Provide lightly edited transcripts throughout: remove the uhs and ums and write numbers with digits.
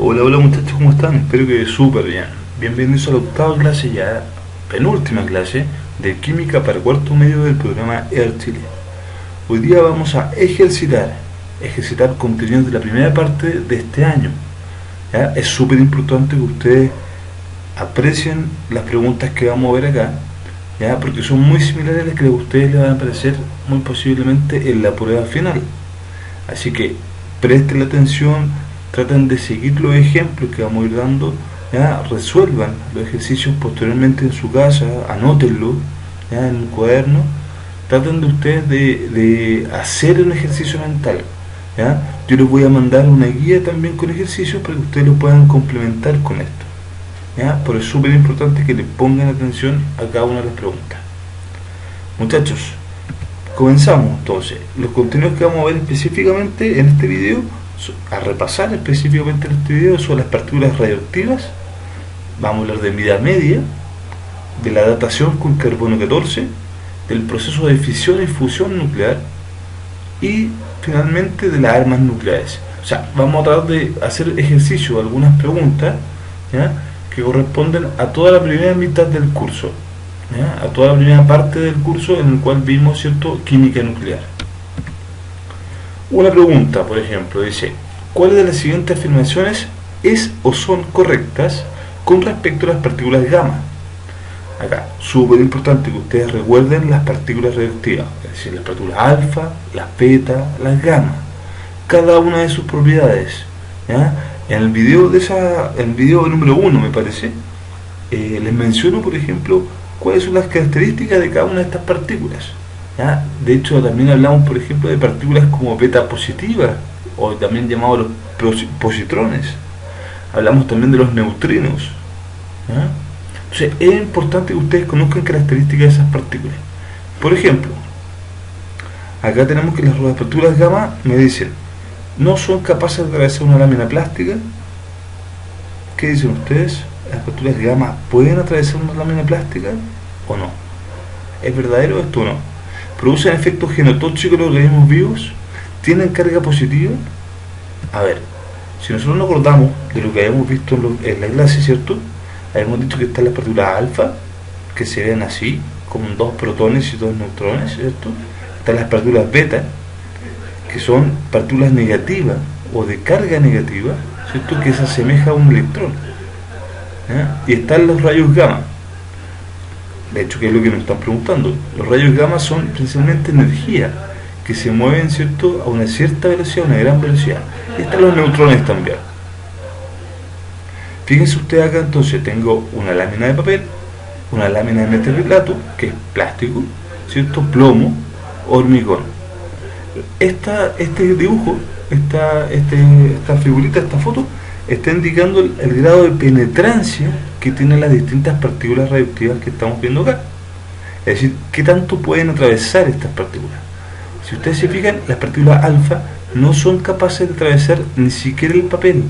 Hola, hola muchachos, ¿cómo están? Espero que súper bien. Bienvenidos a la octava clase ya, penúltima clase de Química para cuarto medio del programa EAR Chile. Hoy día vamos a ejercitar contenidos de la primera parte de este año. ¿Ya? Es súper importante que ustedes aprecien las preguntas que vamos a ver acá, ¿ya? Porque son muy similares a las que a ustedes les van a aparecer muy posiblemente en la prueba final. Así que presten la atención, traten de seguir los ejemplos que vamos a ir dando, ¿ya? Resuelvan los ejercicios posteriormente en su casa, anótenlo, ¿ya? En un cuaderno. Traten de ustedes de hacer un ejercicio mental, ¿ya? Yo les voy a mandar una guía también con ejercicios para que ustedes lo puedan complementar con esto, ¿ya? Pero es súper importante que le pongan atención a cada una de las preguntas. Muchachos, comenzamos entonces. Los contenidos que vamos a ver específicamente en este video, a repasar específicamente en este video, son las partículas radioactivas. Vamos a hablar de vida media, de la datación con carbono 14, del proceso de fisión y fusión nuclear y finalmente de las armas nucleares. O sea, vamos a tratar de hacer ejercicio, algunas preguntas, ¿ya? Que corresponden a toda la primera mitad del curso, ¿ya? A toda la primera parte del curso en el cual vimos, ¿cierto?, química nuclear. Una pregunta, por ejemplo, dice: ¿cuáles de las siguientes afirmaciones es o son correctas con respecto a las partículas gamma? Acá, súper importante que ustedes recuerden las partículas radioactivas, es decir, las partículas alfa, las beta, las gamma, cada una de sus propiedades, ¿ya? En el video número 1, me parece, les menciono, por ejemplo, cuáles son las características de cada una de estas partículas, ¿ya? De hecho, también hablamos, por ejemplo, de partículas como beta positivas, o también llamados los positrones. Hablamos también de los neutrinos, ¿ya? Entonces, es importante que ustedes conozcan características de esas partículas. Por ejemplo, acá tenemos que las partículas gamma me dicen: no son capaces de atravesar una lámina plástica. ¿Qué dicen ustedes? ¿Las partículas gamma pueden atravesar una lámina plástica o no? ¿Es verdadero esto o no? ¿Producen efectos genotóxicos en los organismos vivos? ¿Tienen carga positiva? A ver, si nosotros nos acordamos de lo que habíamos visto en la clase, ¿cierto? Habíamos dicho que están las partículas alfa, que se ven así, con dos protones y dos neutrones, ¿cierto? Están las partículas beta, que son partículas negativas o de carga negativa, ¿cierto?, que se asemeja a un electrón, ¿ya? Y están los rayos gamma. De hecho, ¿qué es lo que nos están preguntando? Los rayos gamma son principalmente energía, que se mueven, ¿cierto?, a una cierta velocidad, una gran velocidad. Y están los neutrones también. Fíjense ustedes acá, entonces tengo una lámina de papel, una lámina de metacrilato, que es plástico, ¿cierto?, plomo, hormigón. Este dibujo, esta figurita, esta foto, está indicando el grado de penetrancia que tienen las distintas partículas radioactivas que estamos viendo acá. Es decir, qué tanto pueden atravesar estas partículas. Si ustedes se fijan, las partículas alfa no son capaces de atravesar ni siquiera el papel.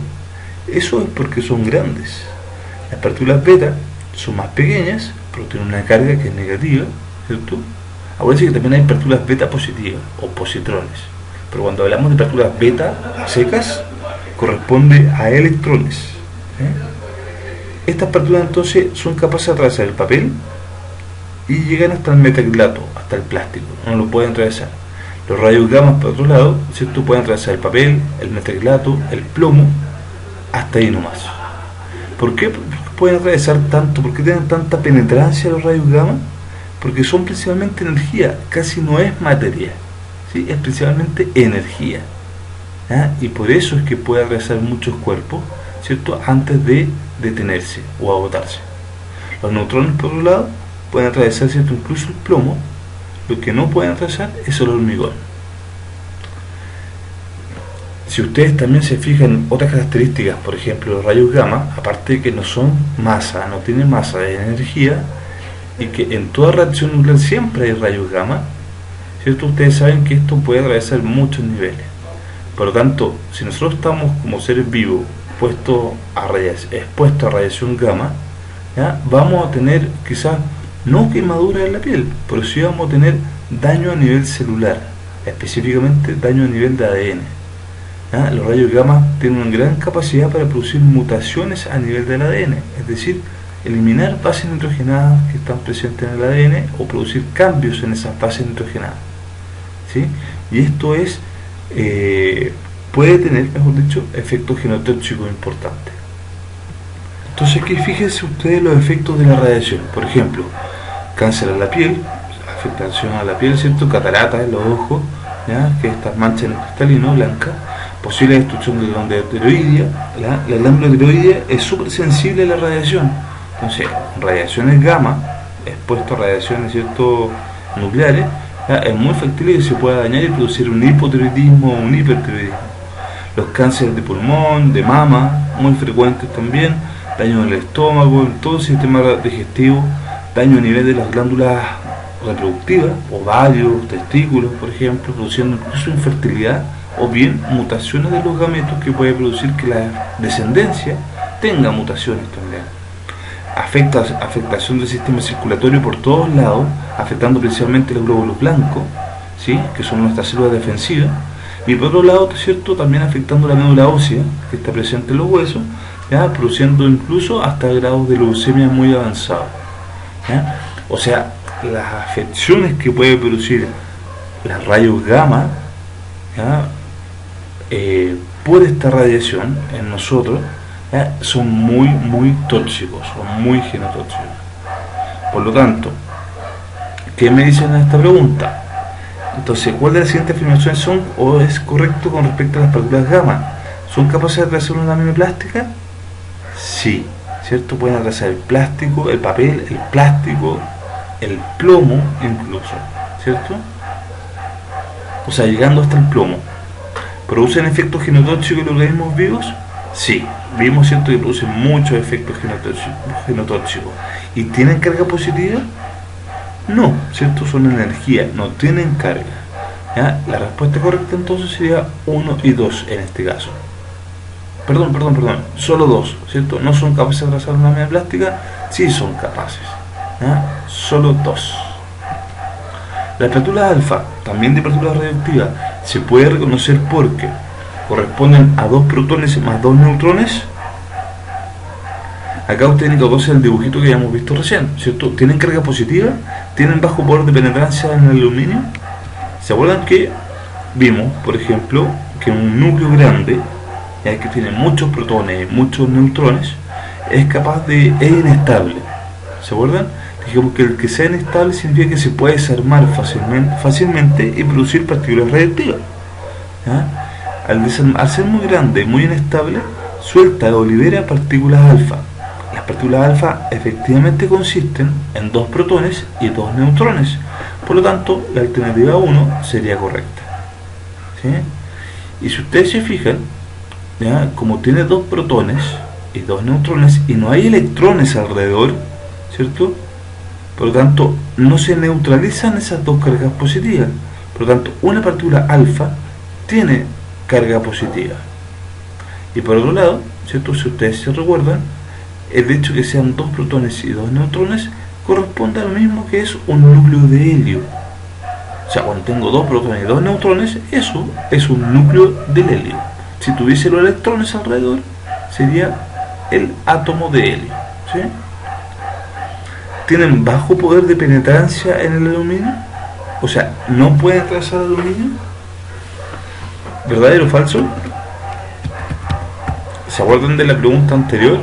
Eso es porque son grandes. Las partículas beta son más pequeñas, pero tienen una carga que es negativa, ¿cierto? Acuérdense que también hay partículas beta positivas o positrones, pero cuando hablamos de partículas beta secas, corresponde a electrones, ¿eh? Estas partículas entonces son capaces de atravesar el papel y llegan hasta el metacrilato, hasta el plástico, no lo pueden atravesar. Los rayos gamma, por otro lado, ¿cierto?, pueden atravesar el papel, el metacrilato, el plomo, hasta ahí nomás. ¿Por qué pueden atravesar tanto? ¿Por qué tienen tanta penetrancia los rayos gamma? Porque son principalmente energía, casi no es materia, ¿sí? Es principalmente energía, ¿ya? Y por eso es que puede atravesar muchos cuerpos, ¿cierto?, antes de detenerse o agotarse. Los neutrones, por otro lado, pueden atravesar, ¿cierto?, incluso el plomo. Lo que no pueden atravesar es el hormigón. Si ustedes también se fijan en otras características, por ejemplo, los rayos gamma, aparte de que no son masa, no tienen masa de energía, y que en toda reacción nuclear siempre hay rayos gamma, ¿cierto? Ustedes saben que esto puede atravesar muchos niveles. Por lo tanto, si nosotros estamos como seres vivos expuestos a radiación gamma, ¿ya?, vamos a tener quizás no quemaduras en la piel, pero sí vamos a tener daño a nivel celular, específicamente daño a nivel de ADN. ¿ya? Los rayos gamma tienen una gran capacidad para producir mutaciones a nivel del ADN, es decir, eliminar bases nitrogenadas que están presentes en el ADN o producir cambios en esas bases nitrogenadas, ¿sí? Y esto es puede tener, mejor dicho, efectos genotóxicos importantes. Entonces aquí fíjense ustedes los efectos de la radiación. Por ejemplo, cáncer a la piel, afectación a la piel, ¿cierto? Cataratas en los ojos, ¿ya? Que estas manchas en el cristalino blanca, posible destrucción de la glándula tiroidea. La glándula tiroidea es súper sensible a la radiación. Entonces, radiaciones gamma, expuesto a radiaciones, ¿cierto?, nucleares, ¿ya? Es muy factible que se pueda dañar y producir un hipotiroidismo o un hipertiroidismo. Los cánceres de pulmón, de mama, muy frecuentes también, daño en el estómago, en todo el sistema digestivo, daño a nivel de las glándulas reproductivas, ovarios, testículos, por ejemplo, produciendo incluso infertilidad o bien mutaciones de los gametos que puede producir que la descendencia tenga mutaciones también. Afectación del sistema circulatorio por todos lados, afectando principalmente los glóbulos blancos, ¿sí?, que son nuestras células defensivas, y por otro lado, ¿cierto?, también afectando la médula ósea que está presente en los huesos, ¿ya?, produciendo incluso hasta grados de leucemia muy avanzados, ¿ya? O sea, las afecciones que puede producir los rayos gamma, ¿ya?, por esta radiación en nosotros, ¿ya?, son muy tóxicos, son muy genotóxicos. Por lo tanto, ¿qué me dicen en esta pregunta? Entonces, ¿cuál de las siguientes afirmaciones son o es correcto con respecto a las partículas gamma? ¿Son capaces de atravesar una lámina plástica? Sí, ¿cierto? Pueden atravesar el plástico, el papel, el plástico, el plomo incluso, ¿cierto? O sea, llegando hasta el plomo. ¿Producen efectos genotóxicos en los organismos vivos? Sí, vimos, ¿cierto?, que producen muchos efectos genotóxicos. ¿Y tienen carga positiva? No, ¿cierto? Son energía, no tienen carga, ¿ya? La respuesta correcta entonces sería 1 y 2 en este caso. Perdón, solo 2, ¿cierto? ¿No son capaces de atravesar una lámina plástica? Sí son capaces, ¿ya? Solo 2. Las partículas alfa, también de partículas radioactivas, se puede reconocer porque corresponden a 2 protones más 2 neutrones. Acá ustedes conocen el dibujito que ya hemos visto recién, ¿cierto? ¿Tienen carga positiva? ¿Tienen bajo poder de penetrancia en el aluminio? ¿Se acuerdan que vimos, por ejemplo, que un núcleo grande, ya que tiene muchos protones y muchos neutrones, es inestable? ¿Se acuerdan? Dijimos que el que sea inestable significa que se puede desarmar fácilmente y producir partículas radiactivas, ¿ya? Al ser muy grande y muy inestable, suelta o libera partículas alfa. Las partículas alfa efectivamente consisten en 2 protones y 2 neutrones. Por lo tanto, la alternativa 1 sería correcta, ¿sí? Y si ustedes se fijan, ¿ya?, como tiene 2 protones y 2 neutrones y no hay electrones alrededor, ¿cierto?, por lo tanto no se neutralizan esas 2 cargas positivas. Por lo tanto, una partícula alfa tiene carga positiva. Y por otro lado, ¿cierto?, si ustedes se recuerdan, el hecho de que sean 2 protones y 2 neutrones corresponde a lo mismo que es un núcleo de helio. O sea, cuando tengo 2 protones y 2 neutrones, eso es un núcleo del helio. Si tuviese los electrones alrededor, sería el átomo de helio, ¿sí? ¿Tienen bajo poder de penetrancia en el aluminio? O sea, ¿no pueden atravesar el aluminio? ¿Verdadero o falso? ¿Se acuerdan de la pregunta anterior?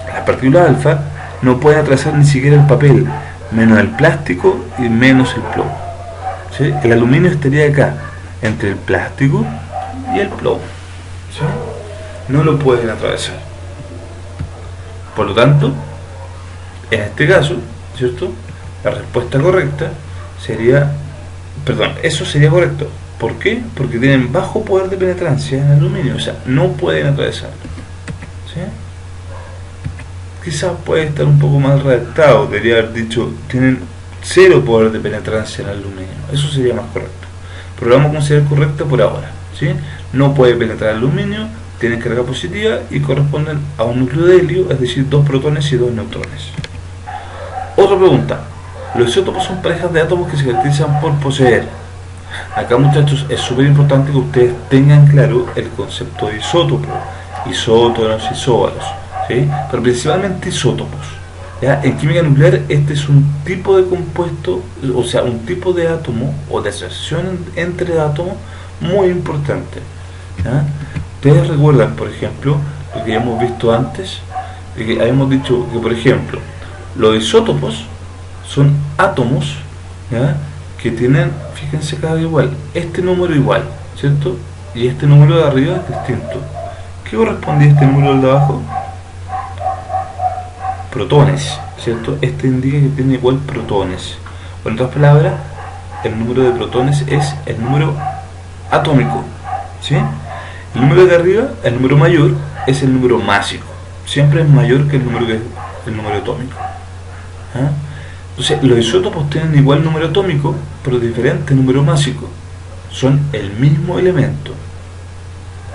Las partículas alfa no pueden atravesar ni siquiera el papel, menos el plástico y menos el plomo, ¿sí? El aluminio estaría acá, entre el plástico y el plomo, ¿sí? No lo pueden atravesar. Por lo tanto, en este caso, ¿cierto?, la respuesta correcta sería, eso sería correcto. ¿Por qué? Porque tienen bajo poder de penetrancia en el aluminio, o sea, no pueden atravesarlo, ¿sí? Quizás puede estar un poco más redactado, debería haber dicho, tienen 0 poder de penetrancia en el aluminio, eso sería más correcto. Pero lo vamos a considerar correcto por ahora, ¿sí? No puede penetrar el aluminio, tienen carga positiva y corresponden a un núcleo de helio, es decir, 2 protones y 2 neutrones. Otra pregunta. Los isótopos son parejas de átomos que se caracterizan por poseer Acá, muchachos, es súper importante que ustedes tengan claro el concepto de isótopo, isótonos, isóbaros, ¿sí? Pero principalmente isótopos. ¿Ya? En química nuclear este es un tipo de compuesto, o sea, un tipo de átomo o de asociación entre átomos muy importante. ¿Ya? Ustedes recuerdan, por ejemplo, lo que hemos visto antes, de que habíamos dicho que, por ejemplo, los isótopos son átomos, ¿ya? Que tienen, fíjense, cada igual, este número igual, ¿cierto? Y este número de arriba es distinto. ¿Qué corresponde a este número de abajo? Protones, ¿cierto? Este indica que tiene igual protones. O en otras palabras, el número de protones es el número atómico, ¿sí? El número de arriba, el número mayor, es el número másico. Siempre es mayor que el número atómico. ¿Ah? Entonces, los isótopos tienen igual número atómico, pero diferente número másico. Son el mismo elemento.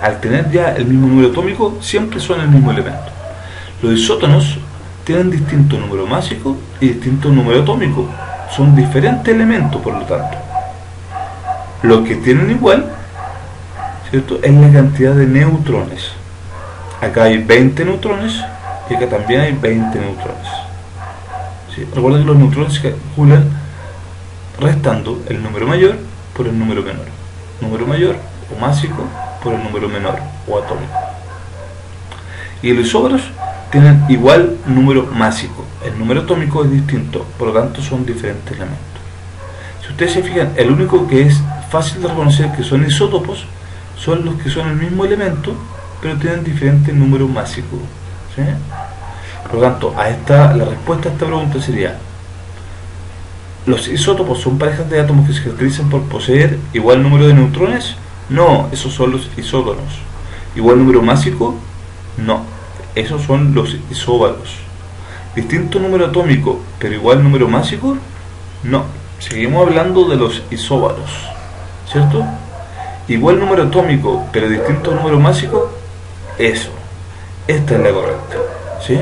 Al tener ya el mismo número atómico, siempre son el mismo elemento. Los isótonos tienen distinto número másico y distinto número atómico. Son diferentes elementos, por lo tanto. Lo que tienen igual, ¿cierto?, es la cantidad de neutrones. Acá hay 20 neutrones y acá también hay 20 neutrones. ¿Sí? Recuerden que los neutrones se calculan restando el número mayor por el número menor. Número mayor o másico por el número menor o atómico. Y los isóbaros tienen igual número másico. El número atómico es distinto, por lo tanto son diferentes elementos. Si ustedes se fijan, el único que es fácil de reconocer que son isótopos son los que son el mismo elemento, pero tienen diferente número másico. ¿Sí? Por lo tanto, la respuesta a esta pregunta sería: ¿los isótopos son parejas de átomos que se caracterizan por poseer igual número de neutrones? No, esos son los isótonos. ¿Igual número másico? No, esos son los isóbaros. ¿Distinto número atómico, pero igual número másico? No, seguimos hablando de los isóbaros, ¿cierto? Igual número atómico, pero distinto número másico, eso. Esta es la correcta, ¿sí?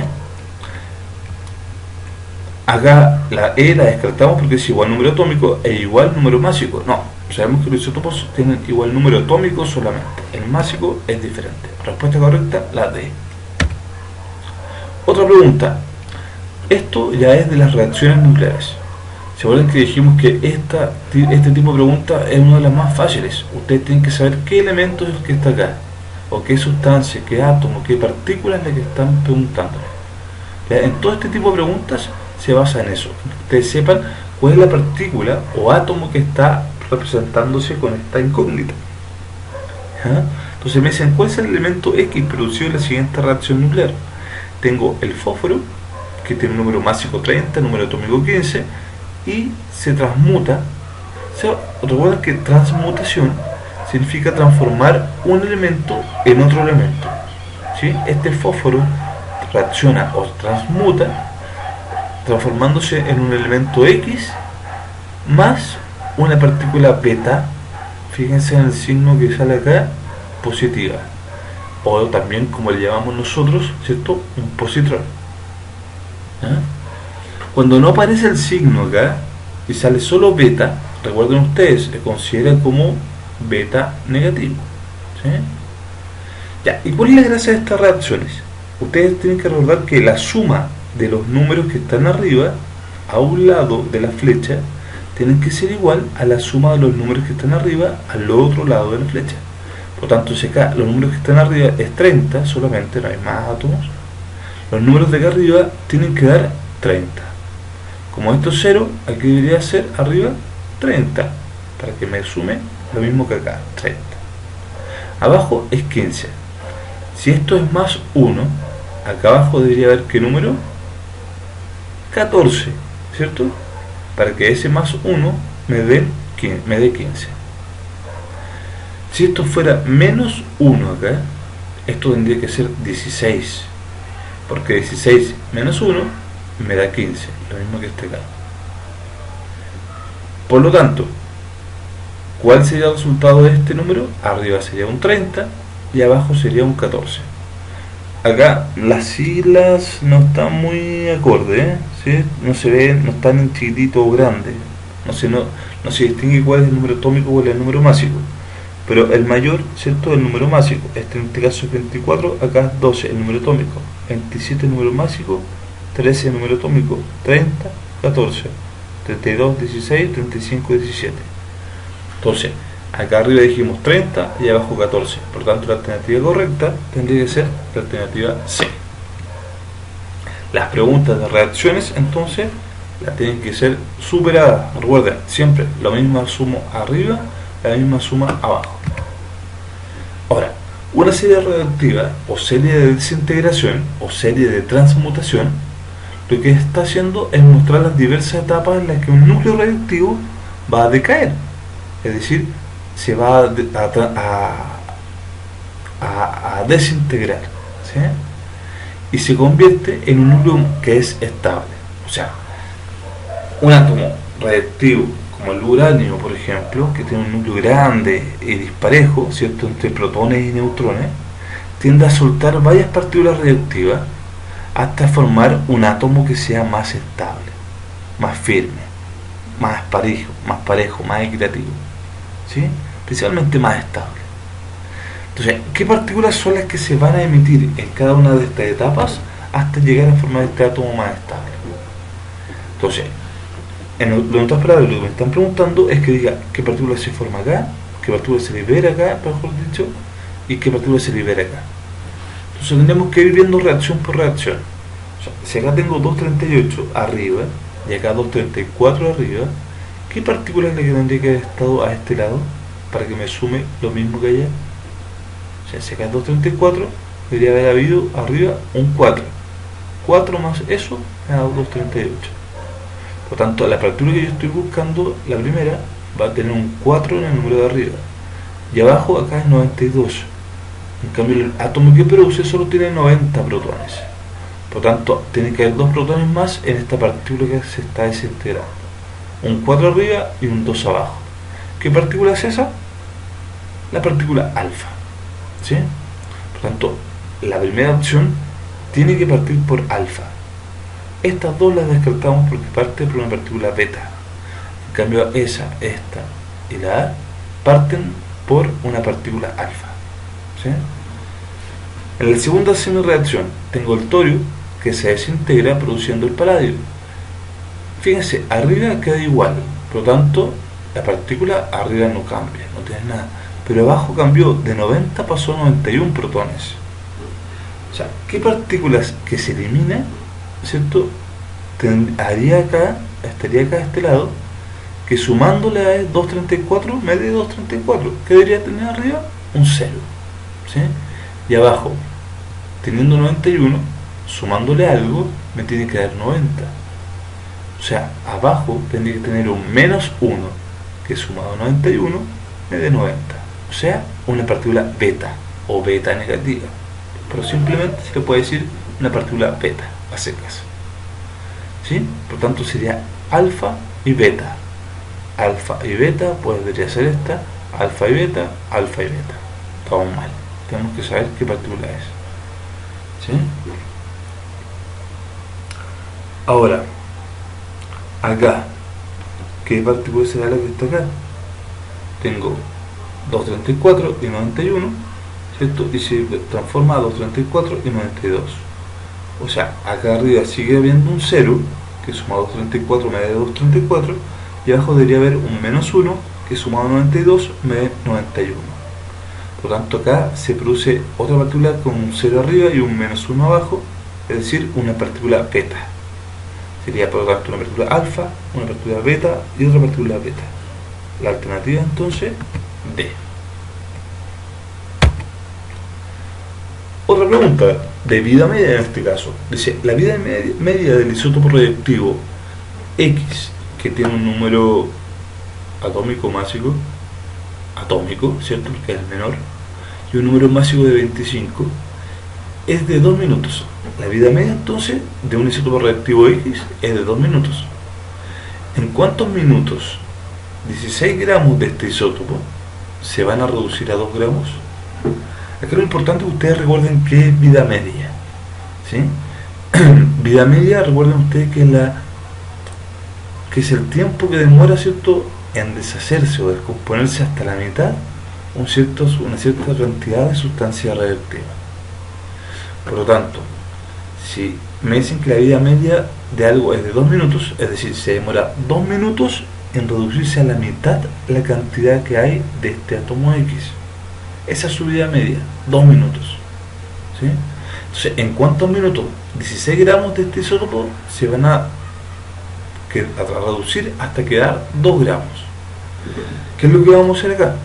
Acá la E la descartamos porque es igual número atómico e igual número másico. No, sabemos que los isótopos tienen igual número atómico solamente. El másico es diferente. Respuesta correcta, la D. Otra pregunta. Esto ya es de las reacciones nucleares. ¿Se acuerdan que dijimos que este tipo de pregunta es una de las más fáciles? Ustedes tienen que saber qué elemento es el que está acá, o qué sustancia, qué átomo, qué partícula es la que están preguntando. ¿Ya? En todo este tipo de preguntas se basa en eso. Ustedes sepan cuál es la partícula o átomo que está representándose con esta incógnita. ¿Ya? Entonces me dicen, ¿cuál es el elemento X producido en la siguiente reacción nuclear? Tengo el fósforo, que tiene un número másico 30, número atómico 15, y se transmuta. Recuerden que transmutación significa transformar un elemento en otro elemento. ¿Sí? Este fósforo reacciona o transmuta transformándose en un elemento X más una partícula beta, fíjense en el signo que sale acá, positiva, o también como le llamamos nosotros, ¿cierto?, un positrón. ¿Ah? Cuando no aparece el signo acá y sale solo beta, recuerden ustedes, se considera como beta negativo. ¿Sí? Ya, ¿y cuál es la gracia de estas reacciones? Ustedes tienen que recordar que la suma de los números que están arriba, a un lado de la flecha, tienen que ser igual a la suma de los números que están arriba al otro lado de la flecha. Por tanto, si acá los números que están arriba es 30 solamente, no hay más átomos, los números de acá arriba tienen que dar 30. Como esto es 0, aquí debería ser arriba 30, para que me sume lo mismo que acá, 30. Abajo es 15. Si esto es más 1, acá abajo debería haber ¿qué número? 14, ¿cierto? Para que ese más 1 me dé 15. Si esto fuera menos 1 acá, esto tendría que ser 16, porque 16 menos 1 me da 15, lo mismo que este acá. Por lo tanto, ¿cuál sería el resultado de este número? Arriba sería un 30 y abajo sería un 14. Acá las siglas no están muy acorde, ¿sí? No se ven, no están en chiquitito o grande. no se distingue cuál es el número atómico o cuál es el número másico. Pero el mayor, ¿cierto?, el número másico. Este en este caso es 24, acá es 12 el número atómico, 27 el número másico, 13 el número atómico, 30, 14, 32, 16, 35, 17. Entonces, acá arriba dijimos 30 y abajo 14. Por tanto, la alternativa correcta tendría que ser la alternativa C. Las preguntas de reacciones, entonces, las tienen que ser superadas. Recuerden, siempre la misma suma arriba, la misma suma abajo. Ahora, una serie reactiva o serie de desintegración o serie de transmutación, lo que está haciendo es mostrar las diversas etapas en las que un núcleo reactivo va a decaer. Es decir, se va a desintegrar, ¿sí? Y se convierte en un núcleo que es estable. O sea, un átomo reactivo como el uranio, por ejemplo, que tiene un núcleo grande y disparejo, ¿cierto?, entre protones y neutrones, tiende a soltar varias partículas radioactivas hasta formar un átomo que sea más estable, más firme, más parejo, más equitativo, ¿sí?, principalmente más estable. Entonces, ¿qué partículas son las que se van a emitir en cada una de estas etapas hasta llegar a formar este átomo más estable? Entonces, en otras palabras, lo que me están preguntando es que diga qué partícula se forma acá, qué partícula se libera acá, mejor dicho, y qué partícula se libera acá. Entonces tendremos que ir viendo reacción por reacción. O sea, si acá tengo 238 arriba y acá 234 arriba, ¿qué partícula es la que tendría que haber estado a este lado para que me sume lo mismo que allá? O sea, si acá es 234, debería haber habido arriba un 4. 4 más eso me ha dado 238. Por tanto, la partícula que yo estoy buscando, la primera, va a tener un 4 en el número de arriba. Y abajo acá es 92. En cambio, el átomo que produce solo tiene 90 protones. Por tanto, tiene que haber 2 protones más en esta partícula que se está desintegrando. Un 4 arriba y un 2 abajo. ¿Qué partícula es esa? La partícula alfa, ¿sí? Por tanto, la primera opción tiene que partir por alfa. Estas dos las descartamos porque parte por una partícula beta. En cambio, esta y la A parten por una partícula alfa, ¿sí? En la segunda semi-reacción tengo el torio que se desintegra produciendo el paladio. Fíjense, arriba queda igual, por lo tanto la partícula arriba no cambia, no tiene nada, pero abajo cambió, de 90 pasó a 91 protones. O sea, ¿qué partículas que se eliminan, ¿cierto?, estaría acá a este lado, que sumándole a 234 me dé 234, ¿qué debería tener arriba? Un 0, ¿sí? Y abajo, teniendo 91, sumándole algo, me tiene que dar 90. O sea, abajo tendría que tener un menos 1, que sumado a 91 me dé 90. O sea, una partícula beta, o beta negativa. Pero simplemente se le puede decir una partícula beta, a secas, ¿sí? Por tanto sería alfa y beta. Alfa y beta, pues debería ser esta, alfa y beta, alfa y beta. Estamos mal. Tenemos que saber qué partícula es, ¿sí? Ahora, acá, ¿qué partícula será la que está acá? Tengo 234 y 91, ¿cierto? Y se transforma a 234 y 92. O sea, acá arriba sigue habiendo un 0, que sumado a 234 me da 234, y abajo debería haber un menos 1, que sumado a 92 me da 91. Por lo tanto, acá se produce otra partícula con un 0 arriba y un menos 1 abajo, es decir, una partícula beta. Sería por lo tanto una partícula alfa, una partícula beta y otra partícula beta. La alternativa entonces, D. Otra pregunta, de vida media en este caso. Dice, la vida media del isótopo radioactivo X, que tiene un número atómico másico, ¿cierto?, porque es el menor, y un número másico de 25, es de 2 minutos. La vida media entonces de un isótopo radioactivo X es de 2 minutos. ¿En cuántos minutos 16 gramos de este isótopo se van a reducir a 2 gramos? Aquí lo importante es que ustedes recuerden qué es vida media, ¿sí? Vida media, recuerden ustedes que que es el tiempo que demora, ¿cierto?, en deshacerse o descomponerse hasta la mitad una cierta cantidad de sustancia radioactiva. Por lo tanto, si me dicen que la vida media de algo es de 2 minutos, es decir, se demora 2 minutos en reducirse a la mitad la cantidad que hay de este átomo X. Esa es su vida media, 2 minutos. ¿Sí? Entonces, ¿en cuántos minutos? 16 gramos de este isótopo se van a reducir hasta quedar 2 gramos. ¿Qué es lo que vamos a hacer acá?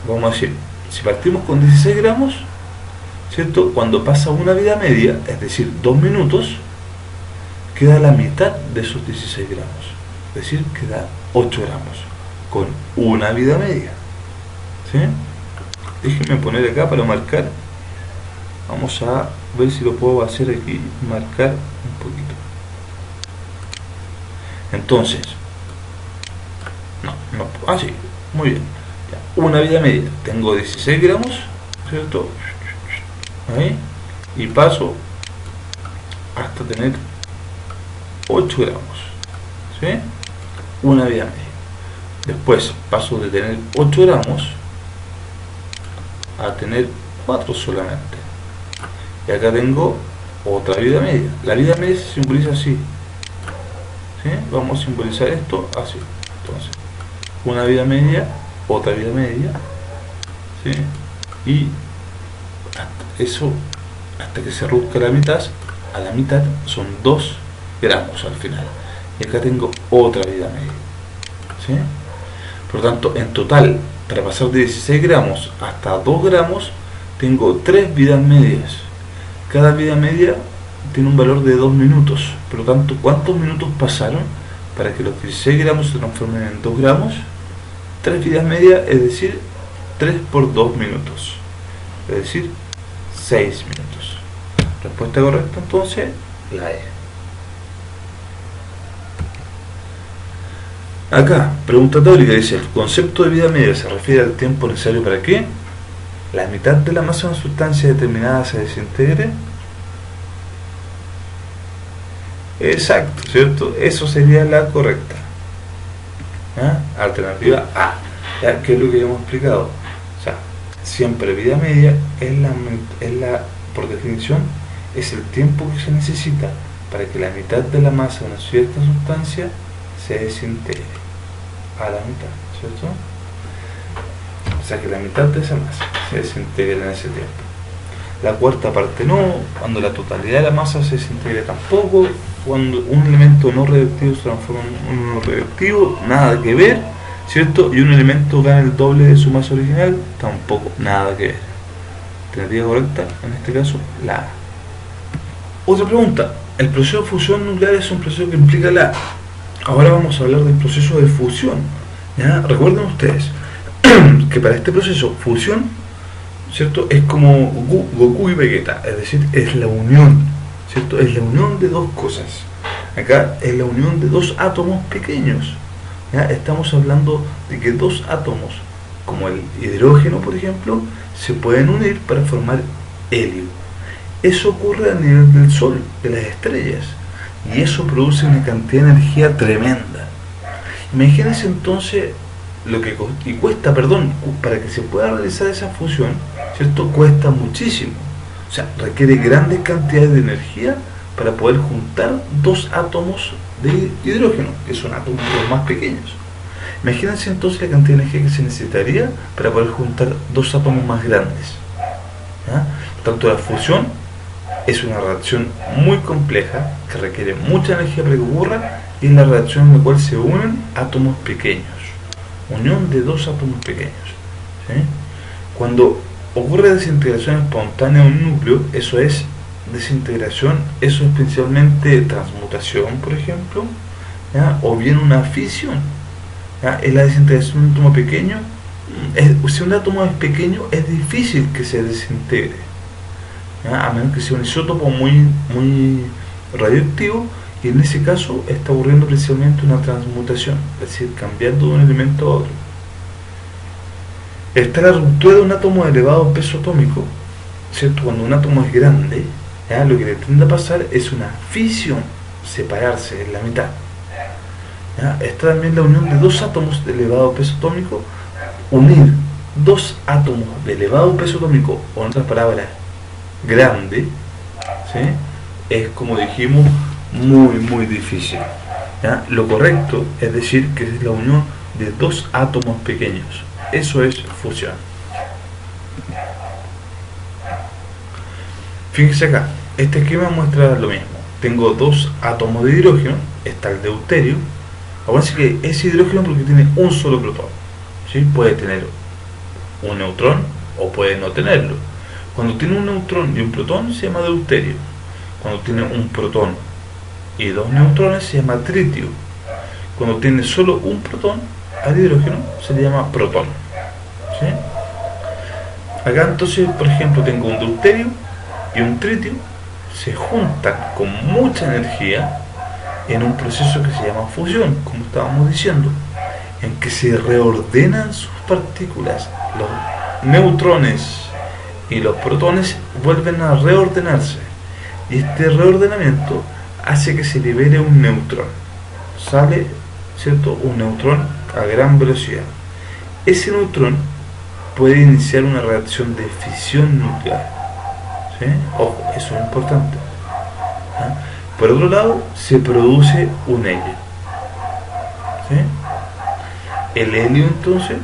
Vamos a decir, si partimos con 16 gramos, ¿cierto? Cuando pasa una vida media, es decir, 2 minutos, queda la mitad de esos 16 gramos. Es decir, queda 8 gramos con una vida media. ¿Sí? Déjenme poner acá para marcar. Vamos a ver si lo puedo hacer aquí, marcar un poquito. Entonces, sí, muy bien. Ya, una vida media, tengo 16 gramos, ¿cierto? Ahí, y paso hasta tener 8 gramos, ¿sí? Una vida media. Después paso de tener 8 gramos a tener 4 solamente. Y acá tengo otra vida media. La vida media se simboliza así. ¿Sí? Vamos a simbolizar esto así. Entonces, una vida media, otra vida media, ¿sí? Y hasta que se reduzca a la mitad son 2 gramos al final. Y acá tengo otra vida media. ¿Sí? Por lo tanto, en total, para pasar de 16 gramos hasta 2 gramos, tengo 3 vidas medias. Cada vida media tiene un valor de 2 minutos. Por lo tanto, ¿cuántos minutos pasaron para que los 16 gramos se transformen en 2 gramos? 3 vidas medias, es decir, 3 por 2 minutos. Es decir, 6 minutos. Respuesta correcta entonces, la E. Acá, pregunta teórica, dice, ¿el concepto de vida media se refiere al tiempo necesario para que la mitad de la masa de una sustancia determinada se desintegre? Exacto, ¿cierto? Eso sería la correcta. ¿Ah? Alternativa A. ¿Ya? ¿Qué es lo que hemos explicado? O sea, siempre vida media por definición, es el tiempo que se necesita para que la mitad de la masa de una cierta sustancia se desintegre a la mitad, ¿cierto? O sea, que la mitad de esa masa se desintegre en ese tiempo. La cuarta parte no, cuando la totalidad de la masa se desintegre tampoco, cuando un elemento no radioactivo se transforma en uno radioactivo, nada que ver, ¿cierto? Y un elemento gana el doble de su masa original, tampoco, nada que ver. Alternativa correcta, en este caso, la A. Otra pregunta, ¿el proceso de fusión nuclear es un proceso que implica la A? Ahora vamos a hablar del proceso de fusión. ¿Ya? Recuerden ustedes que para este proceso, fusión, ¿cierto?, es como Goku y Vegeta, es decir, es la unión, ¿cierto? Es la unión de dos cosas. Acá es la unión de dos átomos pequeños. ¿Ya? Estamos hablando de que dos átomos, como el hidrógeno, por ejemplo, se pueden unir para formar helio. Eso ocurre a nivel del Sol, de las estrellas, y eso produce una cantidad de energía tremenda. Imagínense entonces lo que cuesta, para que se pueda realizar esa fusión, ¿cierto? Cuesta muchísimo. O sea, requiere grandes cantidades de energía para poder juntar dos átomos de hidrógeno, que son átomos más pequeños. Imagínense entonces la cantidad de energía que se necesitaría para poder juntar dos átomos más grandes. ¿Ya? Por tanto, la fusión es una reacción muy compleja que requiere mucha energía para que ocurra, y es la reacción en la cual se unen átomos pequeños. Unión de dos átomos pequeños. ¿Sí? Cuando ocurre desintegración espontánea de un núcleo, eso es desintegración, eso es principalmente transmutación, por ejemplo, ¿ya? O bien una fisión. ¿Ya? Es la desintegración de un átomo pequeño. Si un átomo es pequeño, es difícil que se desintegre, ¿ya? A menos que sea un isótopo muy radioactivo, y en ese caso está ocurriendo principalmente una transmutación, es decir, cambiando de un elemento a otro. Está la ruptura de un átomo de elevado peso atómico, ¿cierto? Cuando un átomo es grande, ¿ya? Lo que le tiende a pasar es una fisión, separarse en la mitad. ¿ya? Está también la unión de dos átomos de elevado peso atómico. Unir dos átomos de elevado peso atómico, o en otras palabras, grande, ¿sí? Es, como dijimos, muy difícil, ¿ya? Lo correcto es decir que es la unión de dos átomos pequeños. Eso es fusión. Fíjense acá, este esquema muestra lo mismo. Tengo dos átomos de hidrógeno, está el deuterio. Acuérdense que es hidrógeno porque tiene un solo protón, ¿sí? Puede tener un neutrón o puede no tenerlo. Cuando tiene un neutrón y un protón se llama deuterio. Cuando tiene un protón y dos neutrones se llama tritio. Cuando tiene solo un protón al hidrógeno se le llama protón, ¿sí? Acá entonces, por ejemplo, tengo un deuterio y un tritio, se juntan con mucha energía en un proceso que se llama fusión, como estábamos diciendo, en que se reordenan sus partículas. Los neutrones y los protones vuelven a reordenarse, y este reordenamiento hace que se libere un neutrón. Sale, ¿cierto?, un neutrón a gran velocidad. Ese neutrón puede iniciar una reacción de fisión nuclear, ¿sí? Ojo, eso es importante, ¿ah? Por otro lado, se produce un helio, ¿sí? El helio entonces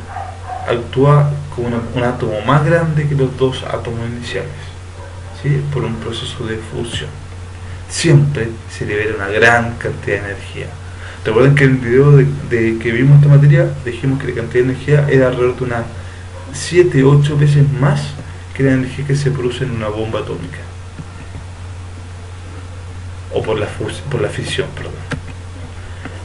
actúa como un átomo más grande que los dos átomos iniciales, ¿sí? Por un proceso de fusión. Siempre se libera una gran cantidad de energía. Recuerden que en el video de que vimos esta materia dijimos que la cantidad de energía era alrededor de unas 7-8 veces más que la energía que se produce en una bomba atómica, o por la fisión, perdón.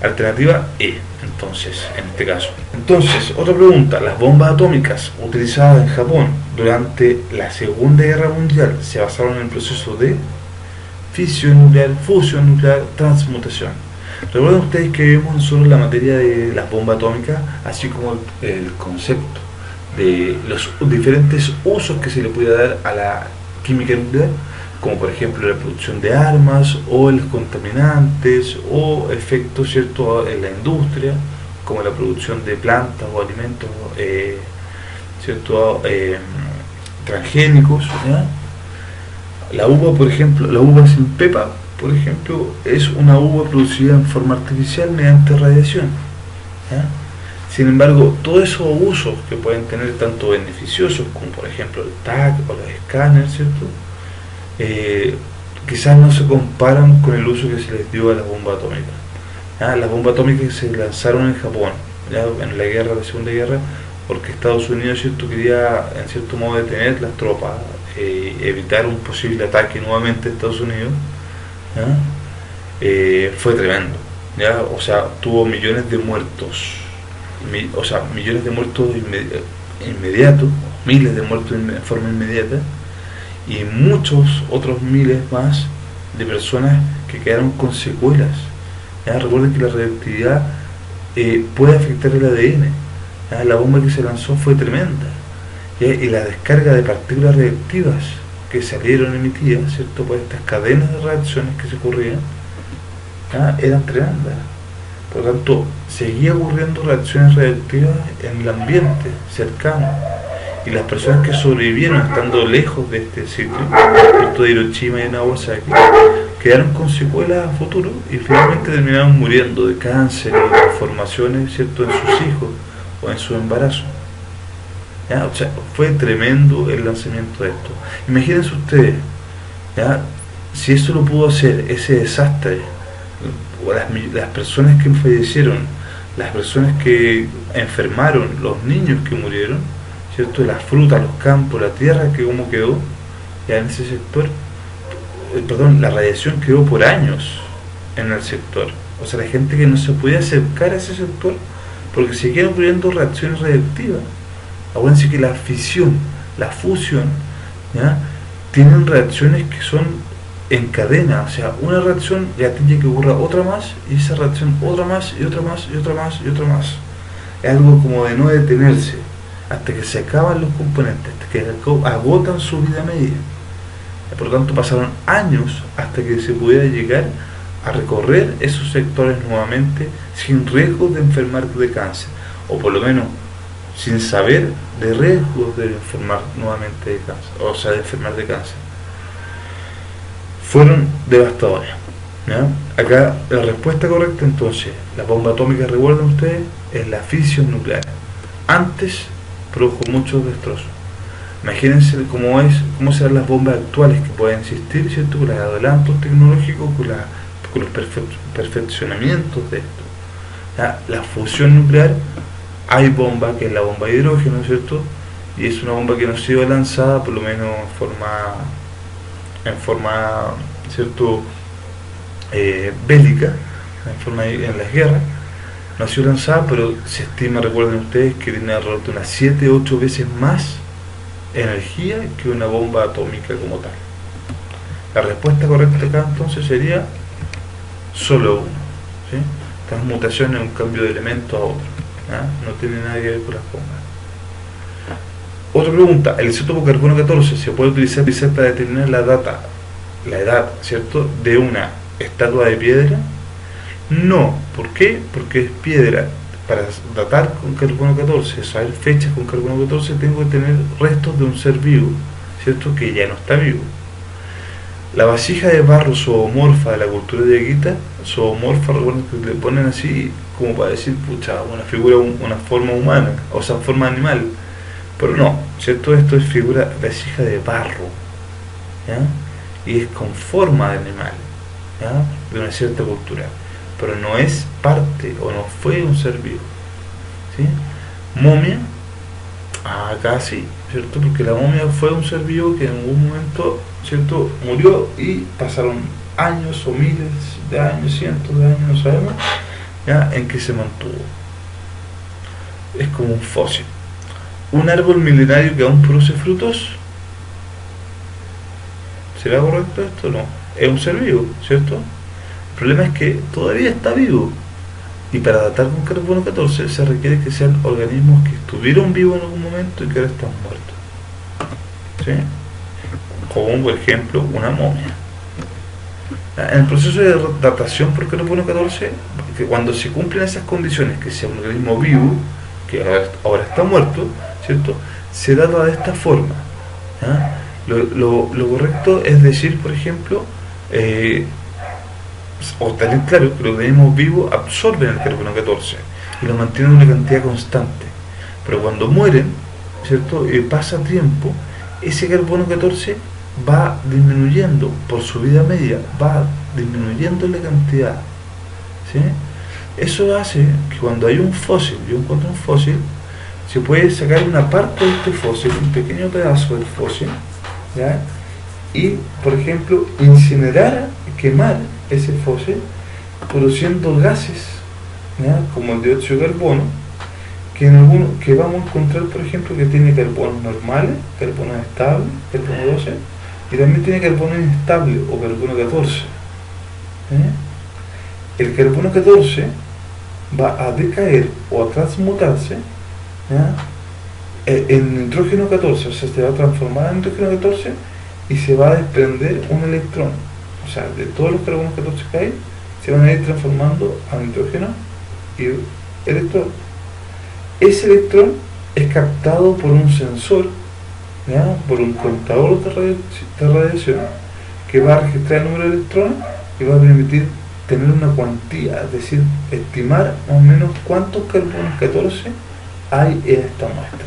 Alternativa E, entonces, en este caso. Entonces, otra pregunta: las bombas atómicas utilizadas en Japón durante la Segunda Guerra Mundial se basaron en el proceso de fisión nuclear, fusión nuclear, transmutación. Recuerden ustedes que vimos nosotros la materia de las bombas atómicas, así como el concepto de los diferentes usos que se le puede dar a la química nuclear, como por ejemplo la producción de armas, o los contaminantes, o efectos, ¿cierto?, en la industria, como la producción de plantas o alimentos, ¿cierto?, transgénicos, ¿ya? La uva, por ejemplo, la uva sin pepa, por ejemplo, es una uva producida en forma artificial mediante radiación, ¿ya? Sin embargo, todos esos usos que pueden tener, tanto beneficiosos como por ejemplo el TAC o los escáneres, ¿cierto?, quizás no se comparan con el uso que se les dio a las bombas atómicas. Las bombas atómicas se lanzaron en Japón, ¿ya?, en la guerra, la Segunda Guerra, porque Estados Unidos, ¿cierto?, quería en cierto modo detener las tropas, evitar un posible ataque nuevamente a Estados Unidos, ¿ya? Fue tremendo, ¿ya? O sea, tuvo millones de muertos, millones de muertos inmediatos, miles de muertos en forma inmediata, y muchos otros miles más de personas que quedaron con secuelas, ¿ya? Recuerden que la radioactividad puede afectar el ADN, ¿ya? La bomba que se lanzó fue tremenda, ¿ya? Y la descarga de partículas radioactivas que salieron emitidas, ¿cierto?, por estas cadenas de reacciones que se ocurrían, ¿ya?, eran tremendas. Por lo tanto, seguía ocurriendo reacciones radioactivas en el ambiente cercano, y las personas que sobrevivieron estando lejos de este sitio, esto de Hiroshima y Nagasaki, quedaron con secuelas a futuro y finalmente terminaron muriendo de cáncer y de malformaciones, ¿cierto?, en sus hijos o en su embarazo, ¿ya? O sea, fue tremendo el lanzamiento de esto. Imagínense ustedes, ¿ya?, si eso lo pudo hacer, ese desastre, las personas que fallecieron, las personas que enfermaron, los niños que murieron, ¿cierto?, las frutas, los campos, la tierra que como quedó, ya en ese sector, la radiación quedó por años en el sector. O sea, la gente que no se podía acercar a ese sector porque seguían ocurriendo reacciones radioactivas. Acuérdense que la fisión, la fusión, ¿ya?, tienen reacciones que son en cadena. O sea, una reacción ya tiene que ocurrir otra más, y esa reacción otra más, y otra más, y otra más, y otra más. Es algo como de no detenerse hasta que se acaban los componentes, hasta que agotan su vida media. Por lo tanto, pasaron años hasta que se pudiera llegar a recorrer esos sectores nuevamente sin riesgo de enfermar de cáncer, o por lo menos sin saber de riesgos de enfermar nuevamente de cáncer, o sea, de enfermar de cáncer. Fueron devastadoras, ¿ya? Acá la respuesta correcta, entonces, la bomba atómica, recuerden ustedes, es la fisión nuclear. Antes produjo muchos destrozos. Imagínense cómo serán las bombas actuales que pueden existir, ¿cierto? Con los adelantos tecnológicos, con los perfeccionamientos de esto. ¿Ya? La fusión nuclear, hay bomba que es la bomba de hidrógeno, ¿cierto? Y es una bomba que no ha sido lanzada, por lo menos en forma ¿cierto? Bélica, en las guerras. No ha sido lanzada, pero se estima, recuerden ustedes, que tiene alrededor de unas 7-8 veces más energía que una bomba atómica como tal. La respuesta correcta acá entonces sería solo uno, ¿sí? Transmutación es un cambio de elemento a otro, ¿ya? No tiene nada que ver con las bombas. Otra pregunta: ¿el isótopo carbono 14 se puede utilizar para determinar la edad, ¿cierto?, de una estatua de piedra? No. ¿Por qué? Porque es piedra. Para datar con carbono 14, saber fechas con carbono 14, tengo que tener restos de un ser vivo, ¿cierto?, que ya no está vivo. La vasija de barro zoomorfa de la cultura de Yaquita, zoomorfa, recuerden que le ponen así como para decir, pucha, una figura, una forma humana, o sea, forma animal, pero no, ¿cierto? Esto es figura, vasija de barro, ¿ya? Y es con forma de animal, ¿ya?, de una cierta cultura, pero no es parte o no fue un ser vivo, ¿sí? Momia, acá sí, ¿cierto? Porque la momia fue un ser vivo que en algún momento, ¿cierto?, murió y pasaron años o miles de años, cientos de años, no sabemos, ¿ya?, en que se mantuvo. Es como un fósil. Un árbol milenario que aún produce frutos, ¿será correcto esto? No, es un ser vivo, ¿cierto? El problema es que todavía está vivo, y para datar con carbono 14 se requiere que sean organismos que estuvieron vivos en algún momento y que ahora están muertos, ¿sí? Como por ejemplo una momia. En el proceso de datación por carbono 14, que cuando se cumplen esas condiciones, que sea un organismo vivo que ahora está muerto, ¿cierto?, se data de esta forma, ¿ya? Lo correcto es decir, por ejemplo, o tener claro que los organismos vivos absorben el carbono 14 y lo mantienen en una cantidad constante, pero cuando mueren, ¿cierto?, y pasa tiempo, ese carbono 14 va disminuyendo por su vida media, va disminuyendo la cantidad, ¿sí? Eso hace que cuando hay un fósil, yo encuentro un fósil, se puede sacar una parte de este fósil, un pequeño pedazo del fósil, ¿ya?, y, por ejemplo, incinerar, quemar ese fósil, produciendo gases, ¿ya?, como el dióxido de carbono, que vamos a encontrar, por ejemplo, que tiene carbonos normales, carbonos estables, carbono 12, y también tiene carbono inestable o carbono 14. El carbono 14 va a decaer o a transmutarse, ¿ya?, en nitrógeno 14, o sea, se va a transformar en nitrógeno 14 y se va a desprender un electrón. O sea, de todos los carbonos 14 que hay, se van a ir transformando a nitrógeno y electrón. Ese electrón es captado por un sensor, ¿ya?, por un contador de radiación, que va a registrar el número de electrones y va a permitir tener una cuantía, es decir, estimar más o menos cuántos carbonos 14 hay en esta muestra,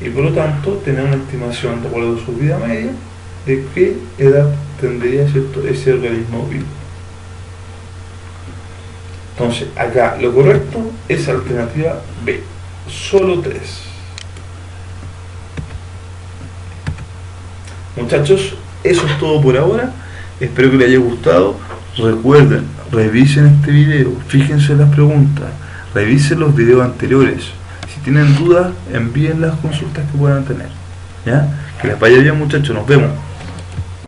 y por lo tanto tener una estimación, de acuerdo a su vida media, de qué edad tendría, ¿cierto?, ese organismo vivo. Entonces, acá lo correcto es alternativa B, solo 3. Muchachos, eso es todo por ahora. Espero que les haya gustado. Recuerden, revisen este video, fíjense en las preguntas, revisen los videos anteriores. Si tienen dudas, envíen las consultas que puedan tener, ¿ya? Que les vaya bien, muchachos, nos vemos.